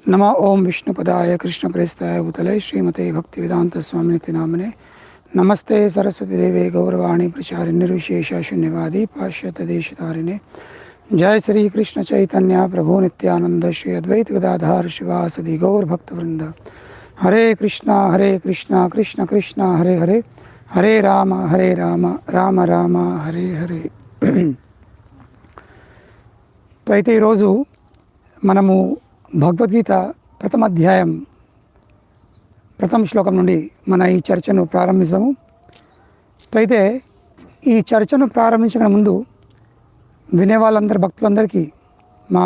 नमो ओं विष्णुपदाय कृष्णप्रेष्ठाय भूतले श्रीमते भक्तिवेदांतस्वामिनिति नामने नमस्ते सरस्वती देवे गौरवाणी प्रचारिणे निर्विशेष शून्यवादी पाश्चात्यदेशतारिणे जय श्री कृष्ण चैतन्य प्रभु नित्यानंद श्री अद्वैत गदाधर शिवासदि गौर भक्तवृंद हरे कृष्णा कृष्ण कृष्ण हरे हरे हरे राम राम राम हरे हरे तो అయితే ఈరోజు మనము భగవద్గీత ప్రథమ అధ్యాయం ప్రథమ శ్లోకం నుండి మన ఈ చర్చను ప్రారంభిస్తాము. అయితే ఈ చర్చను ప్రారంభించక ముందు వినే వాళ్ళందరి భక్తులందరికీ మా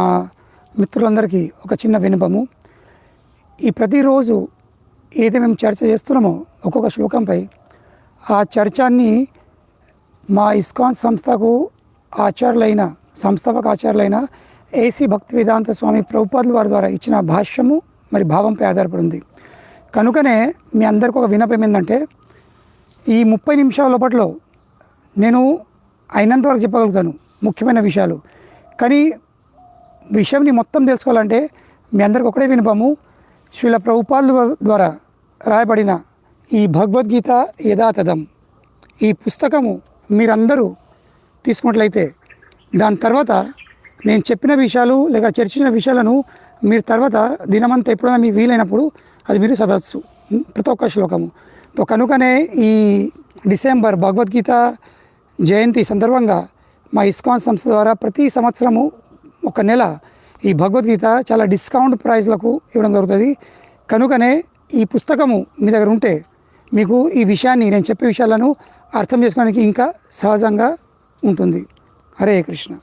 మిత్రులందరికీ ఒక చిన్న విన్నపము. ఈ ప్రతిరోజు ఏదైతే మేము చర్చ చేస్తున్నామో ఒక్కొక్క శ్లోకంపై ఆ చర్చాన్ని మా ఇస్కాన్ సంస్థకు సంస్థాపక ఆచార్యులైన ఏసీ భక్తి వేదాంత స్వామి ప్రభుపాదుల వారి ద్వారా ఇచ్చిన భాష్యము మరి భావంపై ఆధారపడింది. కనుకనే మీ అందరికీ ఒక విన్నపం ఏంటంటే ఈ 30 నిమిషాల లోపట్లో నేను అయినంత వరకు చెప్పగలుగుతాను ముఖ్యమైన విషయాలు. కానీ విషయంని మొత్తం తెలుసుకోవాలంటే మీ అందరికి ఒకటే విన్నపము, శ్రీల ప్రభుపాదుల ద్వారా రాయబడిన ఈ భగవద్గీత యథాతథం ఈ పుస్తకము మీరందరూ తీసుకున్నట్లయితే దాని తర్వాత నేను చెప్పిన విషయాలు లేక చర్చించిన విషయాలను మీరు తర్వాత దినమంతా ఎప్పుడైనా మీకు వీలైనప్పుడు అది మీరు చదవచ్చు ప్రతి ఒక్క శ్లోకము. కనుకనే ఈ డిసెంబర్ భగవద్గీత జయంతి సందర్భంగా మా ఇస్కాన్ సంస్థ ద్వారా ప్రతి సంవత్సరము ఒక నెల ఈ భగవద్గీత చాలా డిస్కౌంట్ ప్రైస్లకు ఇవ్వడం జరుగుతుంది. కనుకనే ఈ పుస్తకము మీ దగ్గర ఉంటే మీకు ఈ విషయాన్ని నేను చెప్పే విషయాలను అర్థం చేసుకోవడానికి ఇంకా సహజంగా ఉంటుంది. హరే కృష్ణ.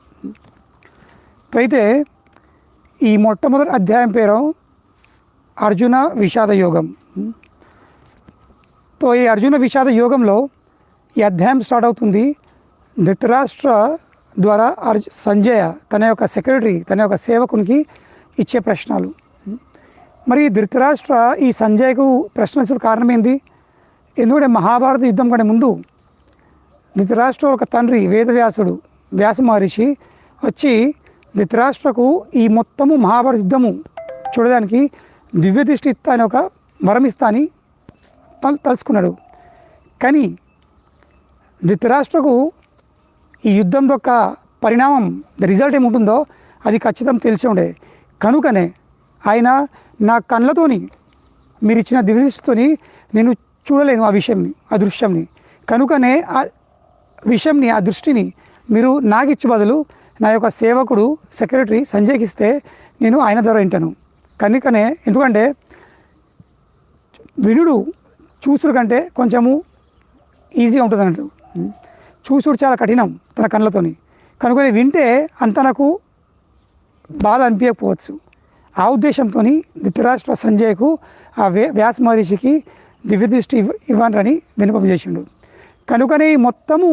అయితే ఈ మొట్టమొదటి అధ్యాయం పేరు అర్జున విషాద యోగం. ఈ అర్జున విషాద యోగంలో ఈ అధ్యాయం స్టార్ట్ అవుతుంది. ధృతరాష్ట్ర ద్వారా సంజయ తన యొక్క సెక్రటరీ తన యొక్క సేవకునికి ఇచ్చే ప్రశ్నలు. మరి ధృతరాష్ట్ర ఈ సంజయ్కు ప్రశ్న ఇచ్చే కారణం ఏంది? ఎందుకంటే మహాభారత యుద్ధం కంటే ముందు ధృతరాష్ట్ర ఒక తండ్రి వేదవ్యాసుడు వ్యాస మహర్షి వచ్చి ధృతరాష్ట్రకు ఈ మొత్తము మహాభారత యుద్ధము చూడడానికి దివ్య దృష్టి ఇస్తా అని ఒక వరం ఇస్తా అని తలుచుకున్నాడు. కానీ ధృతరాష్ట్రకు ఈ యుద్ధం యొక్క పరిణామం రిజల్ట్ ఏముంటుందో అది ఖచ్చితంగా తెలిసి ఉండే. కనుకనే ఆయన నా కళ్ళతోని మీరు ఇచ్చిన దివ్య దృష్టితోని నేను చూడలేను ఆ విషయంని ఆ దృశ్యంని. కనుకనే ఆ విషయంని ఆ దృష్టిని మీరు నాకు ఇచ్చే బదులు నా యొక్క సేవకుడు సెక్రటరీ సంజయ్కి ఇస్తే నేను ఆయన ద్వారా వింటాను. కనుకనే ఎందుకంటే వినుడు చూసుడు కంటే కొంచెము ఈజీగా ఉంటుంది అన్నట్టు. చూసుడు చాలా కఠినం తన కళ్ళతోని. కనుకనే వింటే అంత నాకు బాధ అనిపించకపోవచ్చు. ఆ ఉద్దేశంతో ధృతరాష్ట్ర సంజయ్కు ఆ వ్యాస మహర్షికి దివ్య దృష్టి ఇవ్వనని విన్నపం చేసిండు. కనుకనే మొత్తము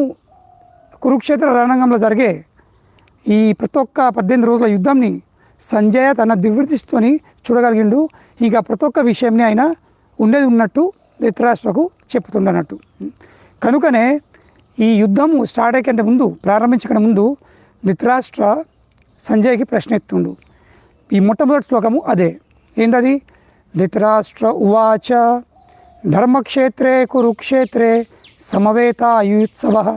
కురుక్షేత్ర రణరంగంలో జరిగే ఈ ప్రతి ఒక్క 18 రోజుల యుద్ధంని సంజయ తన దివ్యదృష్టితోని చూడగలిగిండు. ఇక ప్రతి ఒక్క విషయంని ఆయన ఉండేది ఉన్నట్టు ధృతరాష్ట్రకు చెప్తుండనట్టు. కనుకనే ఈ యుద్ధము స్టార్ట్ అయ్యకంటే ముందు ప్రారంభించకంటే ముందు ధృతరాష్ట్ర సంజయ్కి ప్రశ్న ఎత్తుండు. ఈ మొట్టమొదటి శ్లోకము అదే. ఏంటది? ధృతరాష్ట్ర ఉవాచ ధర్మక్షేత్రే కురుక్షేత్రే సమవేతాయుత్సవః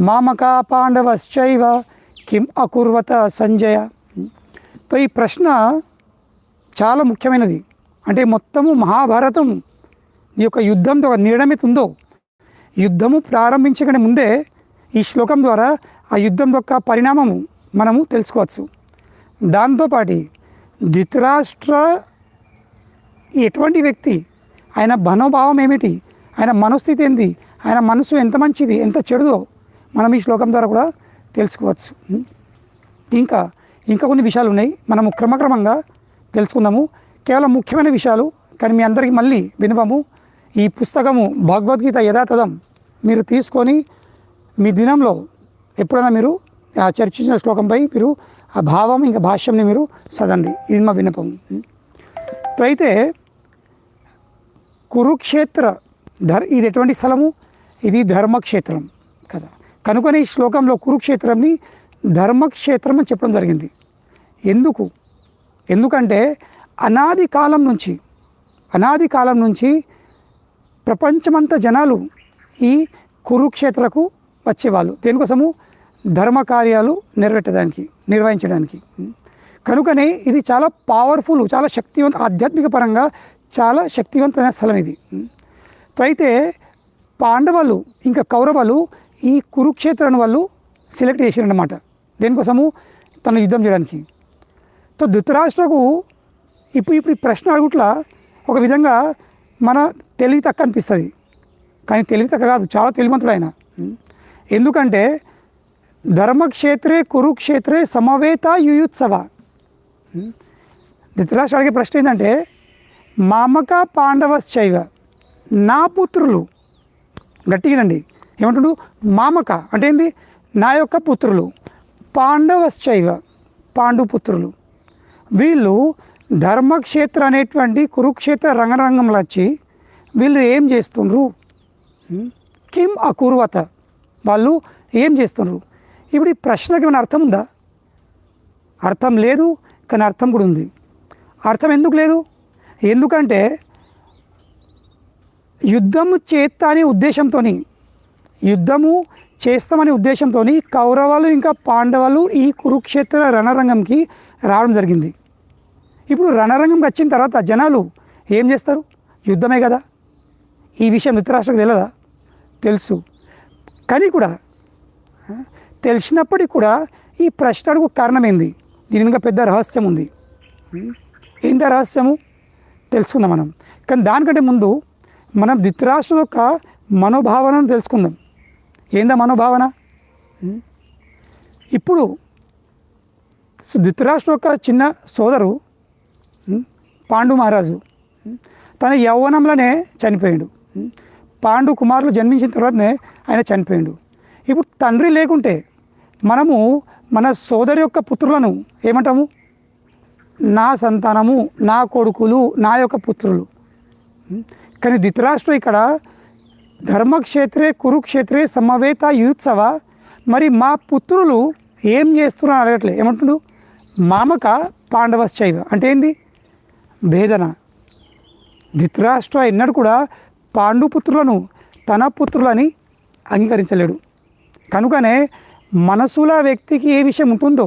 మామకా పాండవశ్చైవ కిం అకుర్వత సంజయ. ఈ ప్రశ్న చాలా ముఖ్యమైనది. అంటే మొత్తము మహాభారతం ఈ యొక్క యుద్ధంతో ఒక నిర్ణయం ఉందో యుద్ధము ప్రారంభించకనే ముందే ఈ శ్లోకం ద్వారా ఆ యుద్ధం యొక్క పరిణామము మనము తెలుసుకోవచ్చు. దాంతోపాటు ధృతరాష్ట్ర ఎటువంటి వ్యక్తి, ఆయన మనోభావం ఏమిటి, ఆయన మనోస్థితి ఏంది, ఆయన మనసు ఎంత మంచిది ఎంత చెడుదో మనం ఈ శ్లోకం ద్వారా కూడా తెలుసుకోవచ్చు. ఇంకా కొన్ని విషయాలు ఉన్నాయి, మనము క్రమక్రమంగా తెలుసుకుందాము. కేవలం ముఖ్యమైన విషయాలు. కానీ మీ అందరికీ మళ్ళీ వినపము, ఈ పుస్తకము భగవద్గీత యథాతథం మీరు తీసుకొని మీ దినంలో ఎప్పుడైనా మీరు ఆ చర్చించిన శ్లోకంపై మీరు ఆ భావం ఇంకా భాష్యంని మీరు చదవండి. ఇది మా విన్నపము. అయితే కురుక్షేత్ర ఇది ఎటువంటి స్థలము? ఇది ధర్మక్షేత్రం కదా. కనుకనే ఈ శ్లోకంలో కురుక్షేత్రంని ధర్మక్షేత్రం అని చెప్పడం జరిగింది. ఎందుకంటే అనాది కాలం నుంచి ప్రపంచమంతా జనాలు ఈ కురుక్షేత్రకు వచ్చేవాళ్ళు దేనికోసము ధర్మ కార్యాలు నిర్వహించడానికి. కనుకనే ఇది చాలా పవర్ఫుల్, చాలా ఆధ్యాత్మిక పరంగా చాలా శక్తివంతమైన స్థలం ఇది. అయితే పాండవులు ఇంకా కౌరవులు ఈ కురుక్షేత్రాన్ని వాళ్ళు సెలెక్ట్ చేసిరన్నమాట. దేనికోసము తన యుద్ధం చేయడానికి. ధృతరాష్ట్రకు ఇప్పుడు ప్రశ్న అడుగుట్లా ఒక విధంగా మన తెలివి తక్కువ అనిపిస్తుంది, కానీ తెలివి తక్కువ కాదు, చాలా తెలివంతుడు ఆయన. ఎందుకంటే ధర్మక్షేత్రే కురుక్షేత్రే సమవేత యుయుత్సవ. ధృతరాష్ట్ర అడిగే ప్రశ్న ఏంటంటే మామక పాండవశ్చైవ, నా పుత్రులు, గట్టిగానండి ఏమంటుడు, మామక అంటే ఏంది, నా యొక్క పుత్రులు, పాండవశ్చైవ పాండుపుత్రులు, వీళ్ళు ధర్మక్షేత్ర అనేటువంటి కురుక్షేత్ర రంగరంగంలో వచ్చి వీళ్ళు ఏం చేస్తుండ్రు, కిం అకుర్వత, వాళ్ళు ఏం చేస్తుండ్రు. ఇప్పుడు ఈ ప్రశ్నకి ఏమైనా అర్థం ఉందా? అర్థం లేదు, కానీ అర్థం కూడా ఉంది. అర్థం ఎందుకు లేదు? ఎందుకంటే యుద్ధము చేస్తామనే ఉద్దేశంతో కౌరవులు ఇంకా పాండవులు ఈ కురుక్షేత్ర రణరంగంకి రావడం జరిగింది. ఇప్పుడు రణరంగంకి వచ్చిన తర్వాత జనాలు ఏం చేస్తారు? యుద్ధమే కదా. ఈ విషయం ధృతరాష్ట్రకు తెలియదా? తెలుసు. కానీ కూడా తెలిసినప్పటికీ కూడా ఈ ప్రశ్న అడుగు కారణం ఏంది? దీని ఇంకా పెద్ద రహస్యం ఉంది. ఏంటి రహస్యము తెలుసుకుందాం మనం. కానీ దానికంటే ముందు మనం ధృతరాష్ట్ర యొక్క మనోభావనను తెలుసుకుందాం. ఏందా మనోభావన? ఇప్పుడు ధృతరాష్ట్ర యొక్క చిన్న సోదరు పాండు మహారాజు తన యవ్వనంలోనే చనిపోయాడు. పాండు కుమారులు జన్మించిన తర్వాతనే ఆయన చనిపోయాడు. ఇప్పుడు తండ్రి లేకుంటే మనము మన సోదరి యొక్క పుత్రులను ఏమంటాము? నా సంతానము, నా కొడుకులు, నా యొక్క పుత్రులు. కానీ ధృతరాష్ట్ర ఇక్కడ ధర్మక్షేత్రే కురుక్షేత్రే సమవేత యుత్సవ, మరి మా పుత్రులు ఏం చేస్తున్నారు అడగట్లే. ఏమంటుడు? మామక పాండవశ్చైవ అంటే ఏంది? భేదన. ధృతరాష్ట్ర ఎన్నడూ కూడా పాండుపుత్రులను తన పుత్రులని అంగీకరించలేడు. కనుకనే మనసుల వ్యక్తికి ఏ విషయం ఉంటుందో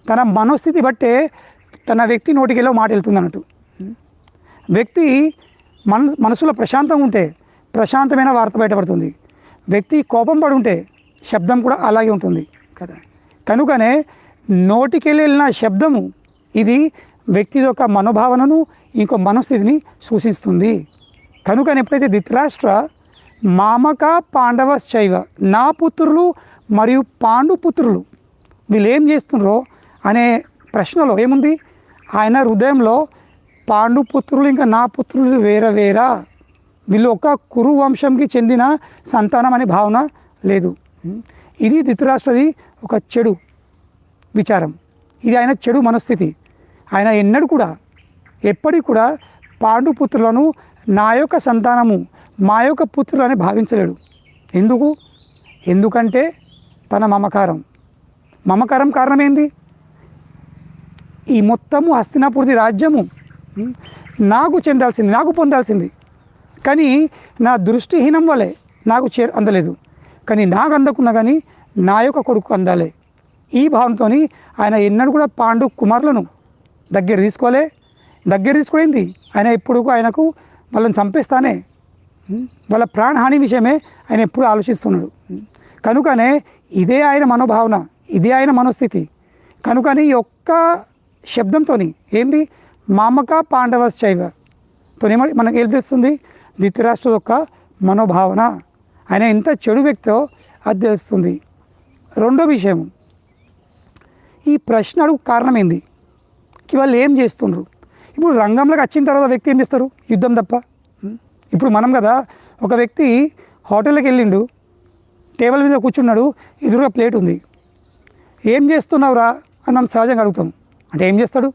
తన మనోస్థితి బట్టే తన వ్యక్తి నోటికెళ్ళో మాట వెళ్తుంది అన్నట్టు. వ్యక్తి మనసులో ప్రశాంతంగా ఉంటే ప్రశాంతమైన వార్త బయటపడుతుంది. వ్యక్తి కోపం పడి ఉంటే శబ్దం కూడా అలాగే ఉంటుంది కదా. కనుకనే నోటికెళ్ళిన శబ్దము ఇది వ్యక్తి యొక్క మనోభావనను ఇంకో మనస్థితిని సూచిస్తుంది. కనుకని ఎప్పుడైతే ధృతరాష్ట్ర మామక పాండవశ్చైవ, నా పుత్రులు మరియు పాండుపుత్రులు వీళ్ళు ఏం చేస్తున్నారో అనే ప్రశ్నలో ఏముంది? ఆయన హృదయంలో పాండుపుత్రులు ఇంకా నా పుత్రులు వేరా, వీళ్ళు ఒక కురు వంశంకి చెందిన సంతానం అనే భావన లేదు. ఇది ధృతరాష్ట్రది ఒక చెడు విచారం, ఇది ఆయన చెడు మనస్థితి. ఆయన ఎప్పటికి కూడా పాండుపుత్రులను నా యొక్క సంతానము, మా యొక్క పుత్రులు అని భావించలేడు. ఎందుకంటే తన మమకారం కారణం ఏంది? ఈ మొత్తము హస్తినాపురి రాజ్యము నాకు చెందాల్సింది, నాకు పొందాల్సింది. కానీ నా దృష్టిహీనం వల్లే నాకు అందలేదు. కానీ నాకు అందకున్నా కానీ నా యొక్క కొడుకు అందాలి. ఈ భావంతో ఆయన ఎన్నడూ కూడా పాండు కుమారులను దగ్గర తీసుకుపోయింది. ఆయన ఎప్పుడు ఆయనకు వాళ్ళని చంపేస్తానే, వాళ్ళ ప్రాణహాని విషయమే ఆయన ఎప్పుడు ఆలోచిస్తున్నాడు. కనుకనే ఇదే ఆయన మనోభావన, ఇదే ఆయన మనోస్థితి. కనుకని ఈ ఒక్క శబ్దంతో ఏంది మామక పాండవశ్చైవతో మనకు ఏం తెలుస్తుంది? ధృతరాష్ట్ర యొక్క మనోభావన, ఆయన ఎంత చెడు వ్యక్తో అది తెలుస్తుంది. రెండో విషయం, ఈ ప్రశ్న అడుగు కారణం ఏంది? వాళ్ళు ఏం చేస్తుండ్రు? ఇప్పుడు రంగంలోకి వచ్చిన తర్వాత వ్యక్తి ఏం చేస్తారు? యుద్ధం తప్ప. ఇప్పుడు మనం కదా, ఒక వ్యక్తి హోటల్కి వెళ్ళిండు, టేబుల్ మీద కూర్చున్నాడు, ఎదురుగా ప్లేట్ ఉంది, ఏం చేస్తున్నావురా అని మనం సహజంగా అడుగుతాం. అంటే ఏం చేస్తాడు?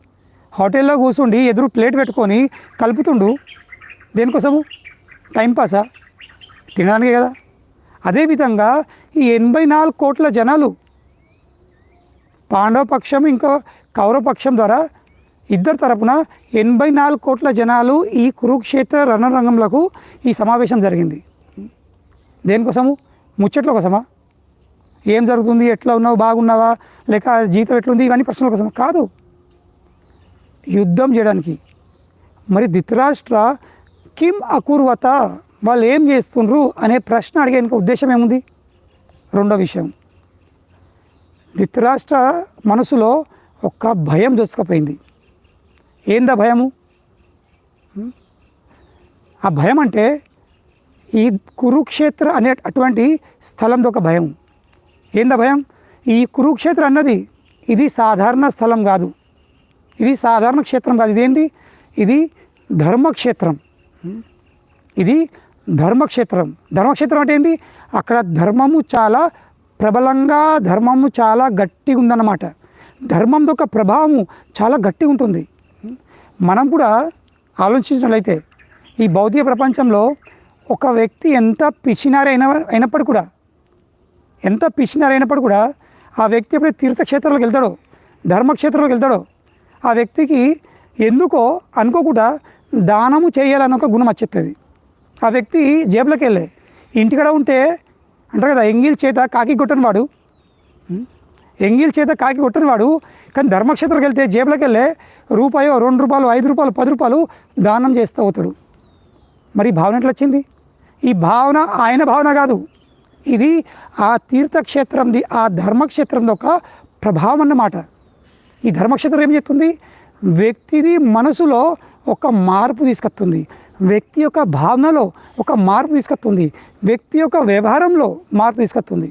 హోటల్లో కూర్చుండి ఎదురు ప్లేట్ పెట్టుకొని కలుపుతుండు. దేనికోసము? టైంపాసా? తినడానికే కదా. అదేవిధంగా ఈ 84 కోట్ల జనాలు పాండవ పక్షం ఇంకా కౌరవ పక్షం ద్వారా ఇద్దరు తరపున 84 కోట్ల జనాలు ఈ కురుక్షేత్ర రణరంగంలకు ఈ సమావేశం జరిగింది. దేనికోసము? ముచ్చట్ల కోసమా? ఏం జరుగుతుంది, ఎట్లా ఉన్నావు, బాగున్నావా, లేక జీతం ఎట్లుంది, ఇవన్నీ ప్రశ్నల కోసం కాదు, యుద్ధం చేయడానికి. మరి ధృతరాష్ట్ర కిమ్ అకుర్వత, వాళ్ళు ఏం చేస్తుండ్రు అనే ప్రశ్న అడిగే ఉద్దేశం ఏముంది? రెండో విషయం, ధృతరాష్ట్ర మనసులో ఒక భయం దొచ్చుకపోయింది. ఏందా భయము? ఆ భయం అంటే ఈ కురుక్షేత్ర అనే అటువంటి స్థలంలో ఒక భయం. ఏందా భయం? ఈ కురుక్షేత్ర అన్నది ఇది సాధారణ స్థలం కాదు, ఇది సాధారణ క్షేత్రం కాదు. ఇదేంటి? ఇది ధర్మక్షేత్రం. ఇది ధర్మక్షేత్రం. ధర్మక్షేత్రం అంటే ఏంటి? అక్కడ ధర్మము చాలా ప్రబలంగా, ధర్మము చాలా గట్టిగా ఉందన్నమాట. ధర్మంతో ఒక ప్రభావము చాలా గట్టిగా ఉంటుంది. మనం కూడా ఆలోచించినట్లయితే ఈ భౌతిక ప్రపంచంలో ఒక వ్యక్తి ఎంత అయినప్పటికీ కూడా ఆ వ్యక్తి ఎప్పుడైతే తీర్థక్షేత్రాలకు వెళ్తాడో, ధర్మక్షేత్రాలకు వెళ్తాడో, ఆ వ్యక్తికి ఎందుకో అనుకోకుండా దానము చేయాలని ఒక గుణం వచ్చేస్తుంది. ఆ వ్యక్తి జేబులోకి వెళ్ళే ఇంటికడ ఉంటే అంటారు కదా, ఎంగిల్ చేత కాకి కొట్టని వాడు, కానీ ధర్మక్షేత్రంకి వెళ్తే జేబులోకి వెళ్ళే రూపాయో, 2 రూపాయలు, 5 రూపాయలు, 10 రూపాయలు దానం చేస్తూ అవుతాడు. మరి ఈ భావన ఎట్లా వచ్చింది? ఈ భావన ఆయన భావన కాదు, ఇది ఆ తీర్థక్షేత్రంది, ఆ ధర్మక్షేత్రంలో ఒక ప్రభావం అన్నమాట. ఈ ధర్మక్షేత్రం ఏం చేస్తుంది? వ్యక్తిది మనసులో ఒక మార్పు తీసుకొస్తుంది, వ్యక్తి యొక్క భావనలో ఒక మార్పు తీసుకొస్తుంది, వ్యక్తి యొక్క వ్యవహారంలో మార్పు తీసుకొస్తుంది.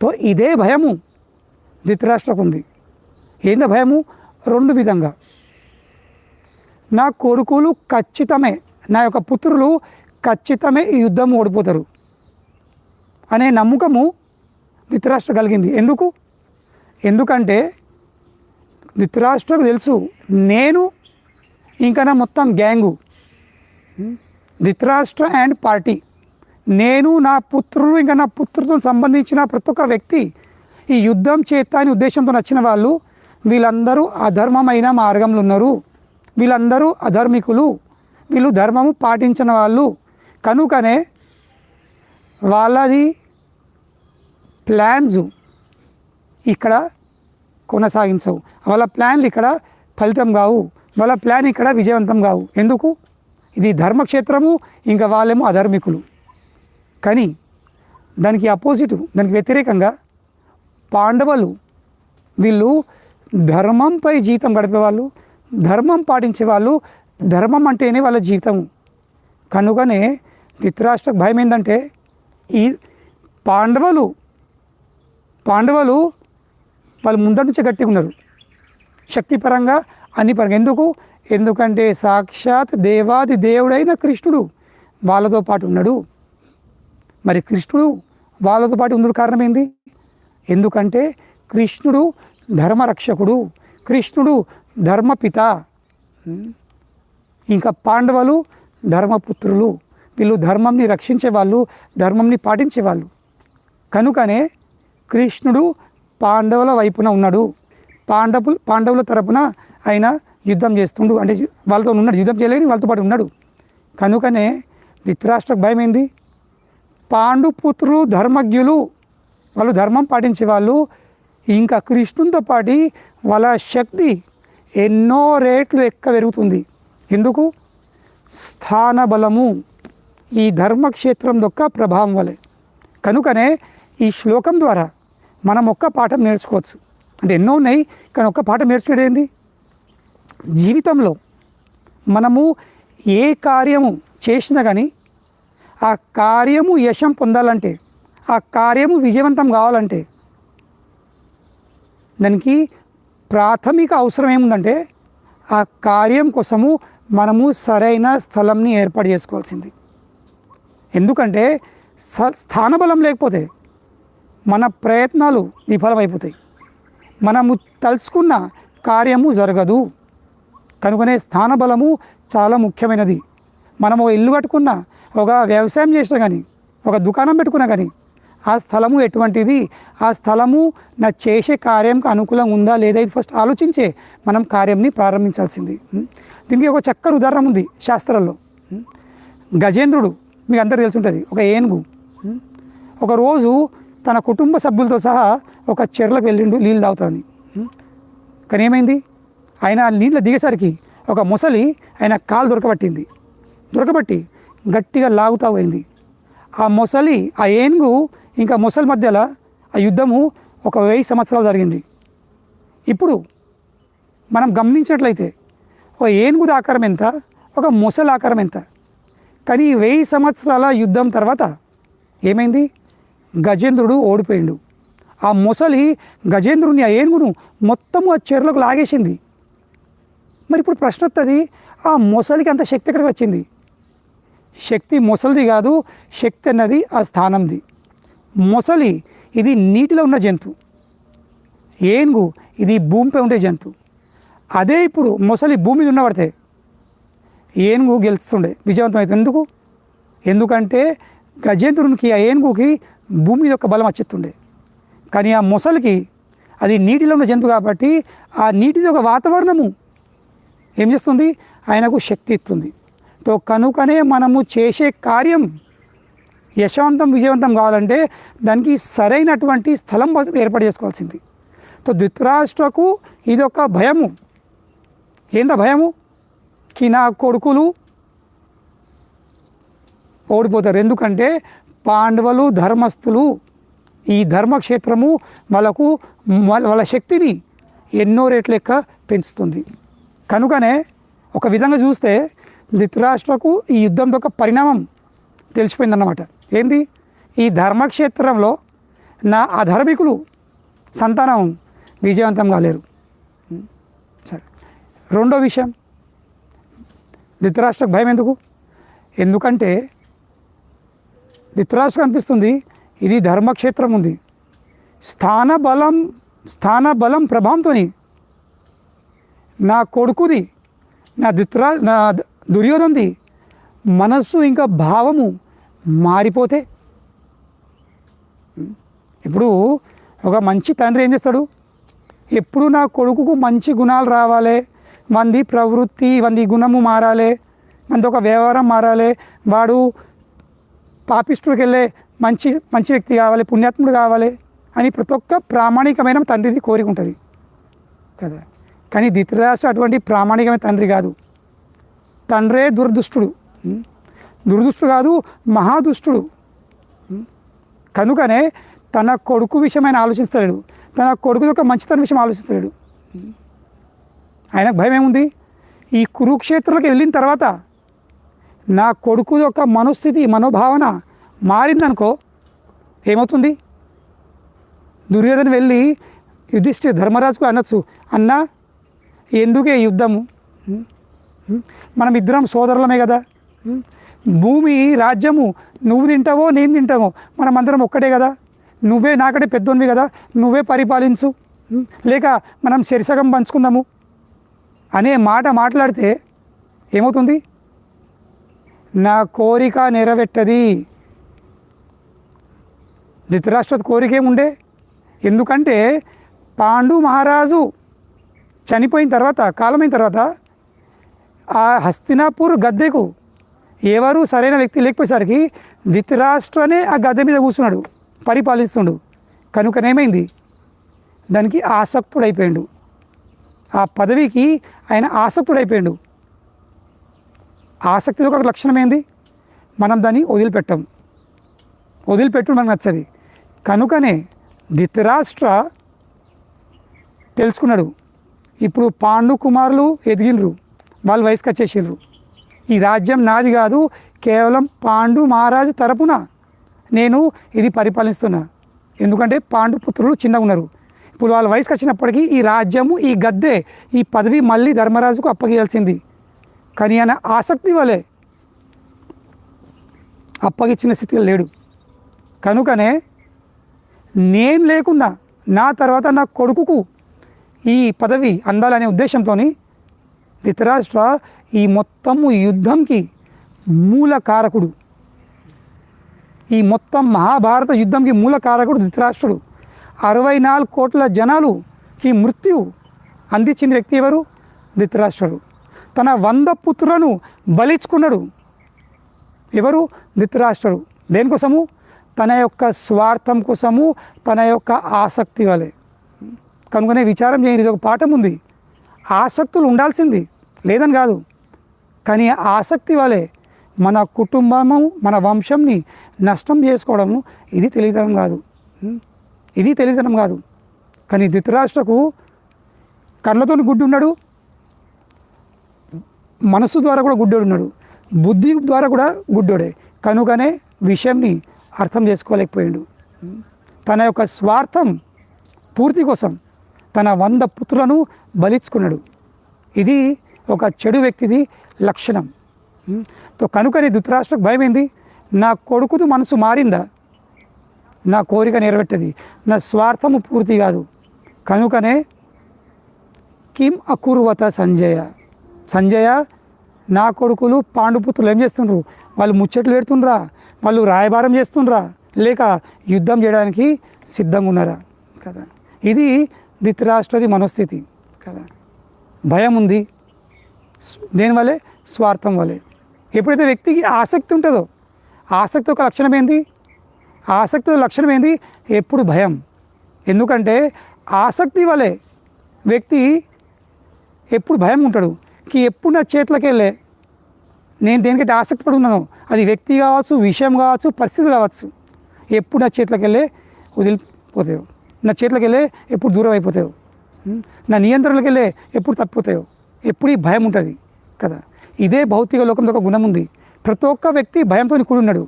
తో ఇదే భయము ధృతరాష్ట్రకు ఉంది. ఏందో భయము? 2 విధంగా, నా కొడుకులు ఖచ్చితమే, నా యొక్క పుత్రులు ఖచ్చితమే ఈ యుద్ధం ఓడిపోతారు అనే నమ్మకము ధృతరాష్ట్ర కలిగింది. ఎందుకంటే ధృతరాష్ట్రకు తెలుసు, నేను ఇంకా నా మొత్తం గ్యాంగు, ధృతరాష్ట్ర అండ్ పార్టీ, నేను, నా పుత్రులు, ఇంకా నా పుత్రులతో సంబంధించిన ప్రతి ఒక్క వ్యక్తి ఈ యుద్ధం చేత అని ఉద్దేశంతో నచ్చిన వాళ్ళు, వీళ్ళందరూ అధర్మమైన మార్గంలో ఉన్నారు, వీళ్ళందరూ అధర్మికులు, వీళ్ళు ధర్మము పాటించిన వాళ్ళు. కనుకనే వాళ్ళది ప్లాన్స్ ఇక్కడ కొనసాగించవు, వాళ్ళ ప్లాన్లు ఇక్కడ ఫలితం కావు, వాళ్ళ ప్లాన్ ఇక్కడ విజయవంతం కావు. ఎందుకు? ఇది ధర్మక్షేత్రము, ఇంకా వాళ్ళేమో అధర్మికులు. కానీ దానికి అపోజిటు, దానికి వ్యతిరేకంగా పాండవులు, వీళ్ళు ధర్మంపై జీవితం గడిపేవాళ్ళు, ధర్మం పాటించేవాళ్ళు, ధర్మం అంటేనే వాళ్ళ జీవితం. కనుకనే ధృతరాష్ట్రకు భయం ఏంటంటే ఈ పాండవులు వాళ్ళు ముందర నుంచే గట్టిగా ఉన్నారు, శక్తిపరంగా, అన్ని పరంగా. ఎందుకంటే సాక్షాత్ దేవాది దేవుడైన కృష్ణుడు వాళ్ళతో పాటు ఉన్నాడు. మరి కృష్ణుడు వాళ్ళతో పాటు ఉండడం కారణం ఏంది? ఎందుకంటే కృష్ణుడు ధర్మరక్షకుడు, కృష్ణుడు ధర్మపిత, ఇంకా పాండవులు ధర్మపుత్రులు, వీళ్ళు ధర్మంని రక్షించేవాళ్ళు, ధర్మంని పాటించేవాళ్ళు. కనుకనే కృష్ణుడు పాండవుల వైపున ఉన్నాడు, పాండవుల తరపున ఆయన యుద్ధం చేస్తుండు, అంటే వాళ్ళతో ఉన్నాడు, యుద్ధం చేయలేని వాళ్ళతో పాటు ఉన్నాడు. కనుకనే ధృతరాష్ట్రకు భయం ఏంది? పాండుపుత్రులు ధర్మజ్ఞులు, వాళ్ళు ధర్మం పాటించే వాళ్ళు, ఇంకా కృష్ణునితో పాటు వాళ్ళ శక్తి ఎన్నో రేట్లు పెరుగుతుంది. ఎందుకు? స్థానబలము, ఈ ధర్మక్షేత్రం యొక్క ప్రభావం వలె. కనుకనే ఈ శ్లోకం ద్వారా మనం ఒక్క పాఠం నేర్చుకోవచ్చు. అంటే ఎన్నో ఉన్నాయి, కానీ ఒక్క పాఠం నేర్చుకునేది ఏంది? జీవితంలో మనము ఏ కార్యము చేసినా కానీ ఆ కార్యము యశం పొందాలంటే, ఆ కార్యము విజయవంతం కావాలంటే దానికి ప్రాథమిక అవసరం ఏముందంటే ఆ కార్యం కోసము మనము సరైన స్థలంని ఏర్పాటు చేసుకోవాల్సింది. ఎందుకంటే స్థానబలం లేకపోతే మన ప్రయత్నాలు విఫలమైపోతాయి, మనము తలుచుకున్న కార్యము జరగదు. కనుకనే స్థానబలము చాలా ముఖ్యమైనది. మనము ఇల్లు కట్టుకున్నా, ఒక వ్యవసాయం చేసినా కానీ, ఒక దుకాణం పెట్టుకున్నా కానీ ఆ స్థలము ఎటువంటిది, ఆ స్థలము నా చేసే కార్యంకి అనుకూలంగా ఉందా లేదా, ఇది ఫస్ట్ ఆలోచించే మనం కార్యంని ప్రారంభించాల్సింది. దీనికి ఒక చక్కని ఉదాహరణ ఉంది శాస్త్రాల్లో. గజేంద్రుడు మీకు అందరికీ తెలిసి ఉంటుంది, ఒక ఏనుగు. ఒకరోజు తన కుటుంబ సభ్యులతో సహా ఒక చెర్లకు వెళ్ళిండు నీళ్ళు తాగుతామని. కానీ ఏమైంది, ఆయన నీళ్ళు దిగేసరికి ఒక మొసలి ఆయన కాలు దొరకబట్టి గట్టిగా లాగుతా పోయింది. ఆ మొసలి, ఆ ఏనుగు ఇంకా మొసలి మధ్యలో ఆ యుద్ధము ఒక 1000 సంవత్సరాలు జరిగింది. ఇప్పుడు మనం గమనించినట్లయితే ఒక ఏనుగుది ఆకారం ఎంత, ఒక మొసలి ఆకారం ఎంత. కానీ 1000 సంవత్సరాల యుద్ధం తర్వాత ఏమైంది, గజేంద్రుడు ఓడిపోయిండు. ఆ మొసలి గజేంద్రుని, ఆ ఏనుగును మొత్తము ఆ చెరువులకు లాగేసింది. మరి ఇప్పుడు ప్రశ్న వస్తుంది, ఆ మొసలికి అంత శక్తి ఎక్కడికి వచ్చింది? శక్తి మొసలిది కాదు, శక్తి అన్నది ఆ స్థానంది. మొసలి ఇది నీటిలో ఉన్న జంతువు, ఏనుగు ఇది భూమిపై ఉండే జంతువు. అదే ఇప్పుడు మొసలి భూమి మీద ఉన్నపడితే ఏనుగు గెలుస్తుండే, విజయవంతమవుతుంది. ఎందుకంటే గజేంద్రునికి, ఆ ఏనుగుకి భూమి యొక్క బలం వచ్చేస్తుండే. కానీ ఆ మొసలికి అది నీటిలో ఉన్న జంతువు కాబట్టి ఆ నీటిది ఒక వాతావరణము ఏం చేస్తుంది, ఆయనకు శక్తి ఇస్తుంది. తో కనుకనే మనము చేసే కార్యం యశవంతం విజయవంతం కావాలంటే దానికి సరైనటువంటి స్థలం ఏర్పాటు చేసుకోవాల్సింది. తో ధృతరాష్ట్రకు ఇది ఒక భయము. ఏందా భయము? కి నా కొడుకులు ఓడిపోతారు. ఎందుకంటే పాండవులు ధర్మస్థులు, ఈ ధర్మక్షేత్రము వాళ్ళ శక్తిని ఎన్నో రేట్ల లెక్క పెంచుతుంది. కనుకనే ఒక విధంగా చూస్తే ధృతరాష్ట్రకు ఈ యుద్ధంతో ఒక పరిణామం తెలిసిపోయిందన్నమాట. ఏంది, ఈ ధర్మక్షేత్రంలో నా అధర్మికులు సంతానం విజయవంతం కాలేరు. సరే, రెండో విషయం, ధృతరాష్ట్రకు భయం ఎందుకు? ఎందుకంటే ధృతరాష్ట్రకు అనిపిస్తుంది ఇది ధర్మక్షేత్రం ఉంది, స్థాన బలం ప్రభావంతో నా కొడుకుది, నా దుర్యోధనది మనస్సు ఇంకా భావము మారిపోతే. ఇప్పుడు ఒక మంచి తండ్రి ఏం చేస్తాడు, ఎప్పుడు నా కొడుకుకు మంచి గుణాలు రావాలి, మంది ప్రవృత్తి, మంది గుణము మారాలి, మంది ఒక వ్యవహారం మారాలి, వాడు పాపిష్టుడికి వెళ్ళే మంచి వ్యక్తి కావాలి, పుణ్యాత్ముడు కావాలి అని ప్రతి ఒక్క ప్రామాణికమైన తండ్రిది కోరిక ఉంటుంది కదా. కానీ ధృతరాష్ట్ర అటువంటి ప్రామాణికమైన తండ్రి కాదు. తండ్రే దురదృష్టుడు కాదు, మహాదుష్టుడు. కనుకనే తన కొడుకు విషయమైన ఆలోచిస్తలేడు, తన కొడుకు యొక్క మంచితన విషయం ఆలోచిస్తలేడు. ఆయనకు భయం ఏముంది, ఈ కురుక్షేత్రంలోకి వెళ్ళిన తర్వాత నా కొడుకు యొక్క మనోస్థితి, మనోభావన మారిందనుకో ఏమవుతుంది? దుర్యోధన వెళ్ళి యుధిష్ఠిర ధర్మరాజుకు అనొచ్చు, అన్నా ఎందుకే యుద్ధము, మనం ఇద్దరం సోదరులమే కదా, భూమి రాజ్యము నువ్వు తింటావో నేను తింటావో మనం అందరం ఒక్కటే కదా, నువ్వే నాకంటే పెద్దోనివి కదా, నువ్వే పరిపాలించు, లేక మనం శరిసగం పంచుకుందాము అనే మాట మాట్లాడితే ఏమవుతుంది? నా కోరిక నెరవేర్తది. ధృతరాష్ట్ర కోరిక ఏముండే? ఎందుకంటే పాండు మహారాజు చనిపోయిన తర్వాత, కాలమైన తర్వాత ఆ హస్తినాపూర్ గద్దెకు ఎవరు సరైన వ్యక్తి లేకపోయేసరికి ధృతరాష్ట్రనే ఆ గద్దె మీద కూర్చున్నాడు, పరిపాలిస్తుండు. కనుకనేమైంది, దానికి ఆసక్తుడైపోయాడు, ఆ పదవికి ఆయన ఆసక్తుడైపోయాడు. ఆసక్తితో ఒక లక్షణం ఏంది, మనం దాన్ని వదిలిపెట్టు మనకు నచ్చది. కనుకనే ధృతరాష్ట్ర తెలుసుకున్నాడు, ఇప్పుడు పాండు కుమారులు ఎదిగినరు, వాళ్ళు వయసుకు వచ్చేసారు, ఈ రాజ్యం నాది కాదు, కేవలం పాండు మహారాజు తరపున నేను ఇది పరిపాలిస్తున్నా. ఎందుకంటే పాండు పుత్రులు చిన్నగా ఉన్నారు, ఇప్పుడు వాళ్ళ వయసుకు వచ్చినప్పటికీ ఈ రాజ్యము, ఈ గద్దె, ఈ పదవి మళ్ళీ ధర్మరాజుకు అప్పగియాల్సింది. కానీ ఆయన ఆసక్తి వలె అప్పగించిన స్థితిలో లేడు. కనుకనే నేను లేకున్నా నా తర్వాత నా కొడుకుకు ఈ పదవి అందాలనే ఉద్దేశంతో ధృతరాష్ట్ర ఈ మొత్తము యుద్ధంకి మూల కారకుడు. ఈ మొత్తం మహాభారత యుద్ధంకి మూల కారకుడు ధృతరాష్ట్రుడు. 64 కోట్ల జనాలుకి మృత్యు అందించిన వ్యక్తి ఎవరు? ధృతరాష్ట్రుడు. తన 100 పుత్రులను బలిచ్చుకున్నాడు. ఎవరు? ధృతరాష్ట్రుడు. దేనికోసము? తన యొక్క స్వార్థం కోసము, తన యొక్క ఆసక్తి వలె. కనుకనే విచారం చేయని ఇది ఒక పాఠం ఉంది. ఆసక్తులు ఉండాల్సింది లేదని కాదు, కానీ ఆసక్తి వలె మన కుటుంబము, మన వంశంని నష్టం చేసుకోవడము ఇది తెలియతనం కాదు. ఇది తెలియతనం కాదు. కానీ ధృతరాష్ట్రకు కళ్ళతో గుడ్డు ఉన్నాడు, మనసు ద్వారా కూడా గుడ్డోడు ఉన్నాడు, బుద్ధి ద్వారా కూడా గుడ్డోడే. కనుకనే విషయంని అర్థం చేసుకోలేకపోయాడు. తన యొక్క స్వార్థం పూర్తి కోసం తన 100 పుత్రులను బలిచ్చుకున్నాడు. ఇది ఒక చెడు వ్యక్తిది లక్షణం. కనుకనే ధృతరాష్ట్రకు భయం ఏంది? నా కొడుకుది మనసు మారిందా, నా కోరిక నెరవేర్తది, నా స్వార్థము పూర్తి కాదు. కనుకనే కిం అకుర్వత సంజయ, సంజయ నా కొడుకులు పాండుపుత్రులు ఏం చేస్తుండ్రు? వాళ్ళు ముచ్చట్లు పెడుతుండ్రా, వాళ్ళు రాయబారం చేస్తుండ్రా, లేక యుద్ధం చేయడానికి సిద్ధంగా ఉన్నారా కదా. ఇది ధృతరాష్ట్రది మనోస్థితి కదా. భయం ఉంది దేనివల్లే? స్వార్థం వల్లే. ఎప్పుడైతే వ్యక్తికి ఆసక్తి ఉంటుందో, ఆసక్తి ఒక లక్షణం ఏంది? ఆసక్తి లక్షణం ఏంది? ఎప్పుడు భయం. ఎందుకంటే ఆసక్తి వల్లే వ్యక్తి ఎప్పుడు భయం ఉంటాడు. ఎప్పుడు నా చేతులకి వెళ్ళే నేను దేనికైతే ఆసక్తి పడి ఉన్నానో, అది వ్యక్తి కావచ్చు, విషయం కావచ్చు, పరిస్థితి కావచ్చు, ఎప్పుడు నా చేతులకి వెళ్ళే వదిలిపోతాయో, నా చేతులకి వెళ్ళే ఎప్పుడు దూరం అయిపోతాయో, నా నియంత్రణకి వెళ్ళే ఎప్పుడు తప్పిపోతాయో, ఎప్పుడు ఈ భయం ఉంటుంది కదా. ఇదే భౌతిక లోకంలో ఒక గుణం ఉంది. ప్రతి ఒక్క వ్యక్తి భయంతో కూడి ఉన్నాడు.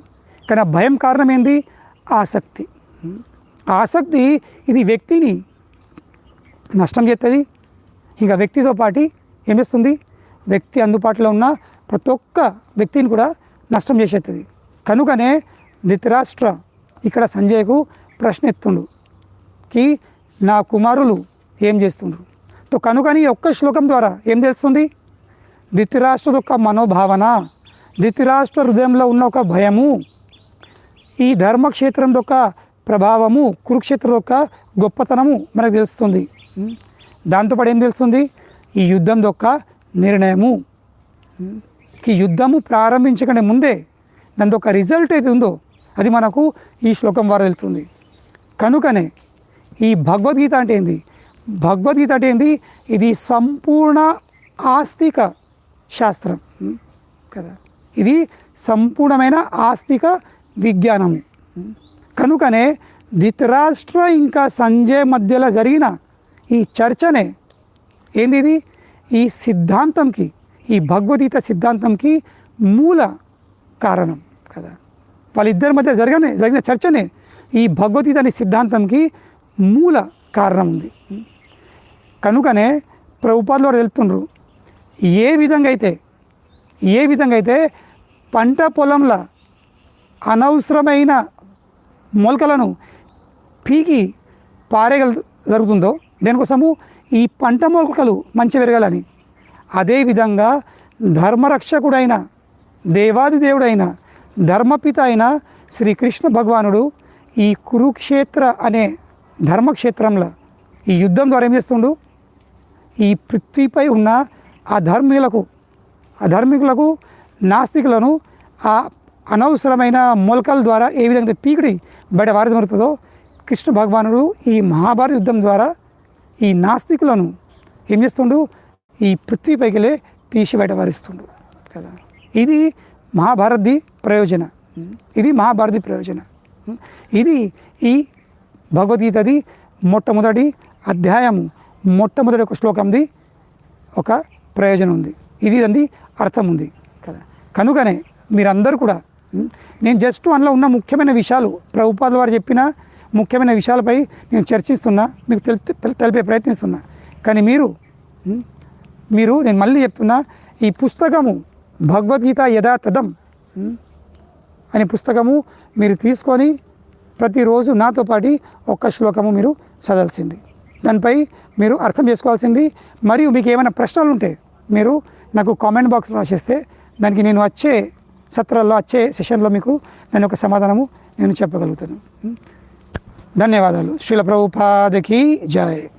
కానీ ఆ భయం కారణం ఏంది? ఆసక్తి. ఆసక్తి ఇది వ్యక్తిని నష్టం చేస్తుంది. ఇంకా వ్యక్తితో పాటు ఏం చేస్తుంది? వ్యక్తి అందుబాటులో ఉన్న ప్రతి ఒక్క వ్యక్తిని కూడా నష్టం చేసేస్తుంది. కనుకనే ధృతరాష్ట్ర ఇక్కడ సంజయ్కు ప్రశ్న ఎత్తుండు కి నా కుమారులు ఏం చేస్తుండ్రు. కనుకని ఒక్క శ్లోకం ద్వారా ఏం తెలుస్తుంది? ధృతరాష్ట్ర యొక్క మనోభావన, ధృతరాష్ట్ర హృదయంలో ఉన్న ఒక భయము, ఈ ధర్మక్షేత్రం యొక్క ప్రభావము, కురుక్షేత్రం యొక్క గొప్పతనము మనకు తెలుస్తుంది. దాంతోపాటు ఏం తెలుస్తుంది? ఈ యుద్ధం యొక్క నిర్ణయము, ఈ యుద్ధము ప్రారంభించకంటే ముందే దాని ఒక రిజల్ట్ అయితే ఉందో అది మనకు ఈ శ్లోకం ద్వారా తెలుస్తుంది. కనుకనే ఈ భగవద్గీత అంటే ఏంది? భగవద్గీత అంటే ఏంది? ఇది సంపూర్ణ ఆస్తిక శాస్త్రం కదా. ఇది సంపూర్ణమైన ఆస్తిక విజ్ఞానము. కనుకనే ధృతరాష్ట్ర ఇంకా సంజయ్ మధ్యలో జరిగిన ఈ చర్చనే ఏంది? ఇది ఈ సిద్ధాంతంకి, ఈ భగవద్గీత సిద్ధాంతంకి మూల కారణం కదా. వాళ్ళిద్దరి మధ్య జరిగిన చర్చనే ఈ భగవద్గీత అనే సిద్ధాంతంకి మూల కారణం ఉంది. కనుకనే ప్రభుపాదులు వారు తెలుపుతుండ్రు, ఏ విధంగా అయితే పంట పొలంలో అనవసరమైన మొలకలను పీకి పారేగల జరుగుతుందో దేనికోసము? ఈ పంట మొలకలు మంచి పెరగాలని. అదేవిధంగా ధర్మరక్షకుడైన, దేవాది దేవుడైన, ధర్మపిత అయిన శ్రీకృష్ణ భగవానుడు ఈ కురుక్షేత్ర అనే ధర్మక్షేత్రంలో ఈ యుద్ధం ద్వారా ఏం చేస్తుండు? ఈ పృథ్వీపై ఉన్న అధర్మికులకు నాస్తికులను ఆ అనవసరమైన మొలకల ద్వారా ఏ విధంగా పీకిడి బయట వారదమరుతుందో, కృష్ణ భగవానుడు ఈ మహాభారత యుద్ధం ద్వారా ఈ నాస్తికులను ఏం చేస్తుండు? ఈ పృథ్వీపైకి తీసి బయట వారిస్తుండు కదా. ఇది మహాభారతి ప్రయోజన. ఇది ఈ భగవద్గీతది మొట్టమొదటి అధ్యాయము, మొట్టమొదటి ఒక శ్లోకంది ఒక ప్రయోజనం ఉంది. ఇది అంది అర్థం ఉంది కదా. కనుకనే మీరందరూ కూడా, నేను జస్ట్ అందులో ఉన్న ముఖ్యమైన విషయాలు, ప్రభుపాదుల వారు చెప్పిన ముఖ్యమైన విషయాలపై నేను చర్చిస్తున్నా, మీకు తెలిపే ప్రయత్నిస్తున్నా. కానీ మీరు నేను మళ్ళీ చెప్తున్నా, ఈ పుస్తకము భగవద్గీత యథాతథం అనే పుస్తకము మీరు తీసుకొని ప్రతిరోజు నాతో పాటు ఒక్క శ్లోకము మీరు చదవాల్సింది. దానిపై మీరు అర్థం చేసుకోవాల్సింది. మరియు మీకు ఏమైనా ప్రశ్నలు ఉంటే మీరు నాకు కామెంట్ బాక్స్లో రాసేస్తే దానికి నేను వచ్చే సత్రాల్లో వచ్చే సెషన్లో మీకు దాని యొక్క సమాధానము నేను చెప్పగలుగుతాను. ధన్యవాదాలు. శ్రీల ప్రభుపాదకి జై.